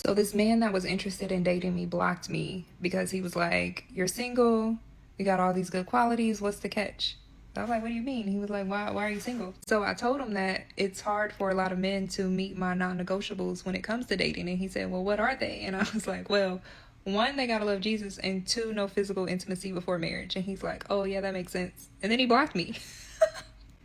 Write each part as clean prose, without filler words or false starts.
So this man that was interested in dating me blocked me because he was like, "You're single, you got all these good qualities, what's the catch?" I was like, "What do you mean?" He was like, why are you single?" So I told him that it's hard for a lot of men to meet my non-negotiables when it comes to dating. And he said, "Well, what are they?" And I was like, "Well, one, they gotta love Jesus, and two, no physical intimacy before marriage." And he's like, "Oh yeah, that makes sense." And then he blocked me.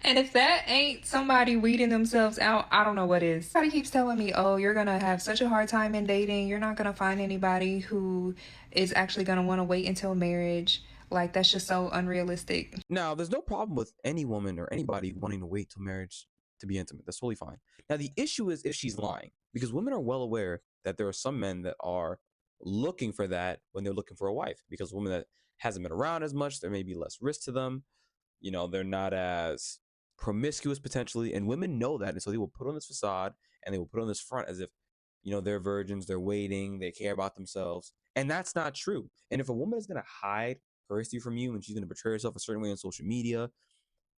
And if that ain't somebody weeding themselves out, I don't know what is. Somebody keeps telling me, "Oh, you're gonna have such a hard time in dating. You're not gonna find anybody who is actually gonna want to wait until marriage." Like, that's just so unrealistic. Now, there's no problem with any woman or anybody wanting to wait till marriage to be intimate. That's totally fine. Now, the issue is if she's lying, because women are well aware that there are some men that are looking for that when they're looking for a wife, because women that hasn't been around as much, there may be less risk to them. They're not as promiscuous potentially, and women know that, and so they will put on this facade and they will put on this front as if they're virgins, they're waiting, they care about themselves, and that's not true. And if a woman is going to hide her history from you and she's going to portray herself a certain way on social media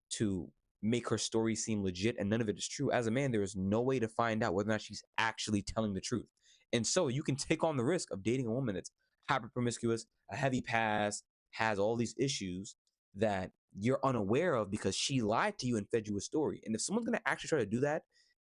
to make her story seem legit and none of it is true, as a man there is no way to find out whether or not she's actually telling the truth. And so you can take on the risk of dating a woman that's hyper promiscuous, a heavy past, has all these issues that you're unaware of because she lied to you and fed you a story. And if someone's going to actually try to do that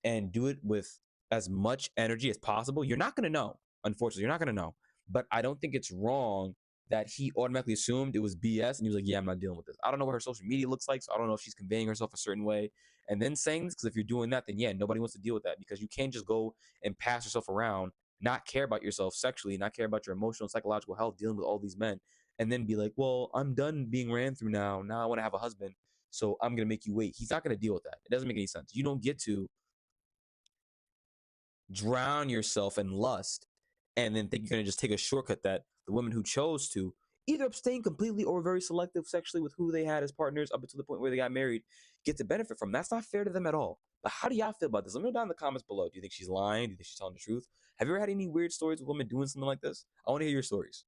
and do it with as much energy as possible, you're not going to know. Unfortunately, you're not going to know. But I don't think it's wrong that he automatically assumed it was BS and he was like, yeah, I'm not dealing with this. I don't know what her social media looks like, so I don't know if she's conveying herself a certain way and then saying this, because if you're doing that, then yeah, nobody wants to deal with that, because you can't just go and pass yourself around, not care about yourself sexually, not care about your emotional and psychological health, dealing with all these men, and then be like, well, I'm done being ran through now. Now I want to have a husband, so I'm going to make you wait. He's not going to deal with that. It doesn't make any sense. You don't get to drown yourself in lust and then think you're going to just take a shortcut that the women who chose to either abstain completely or very selective sexually with who they had as partners up until the point where they got married get to benefit from. That's not fair to them at all. But how do y'all feel about this? Let me know down in the comments below. Do you think she's lying? Do you think she's telling the truth? Have you ever had any weird stories with women doing something like this? I want to hear your stories.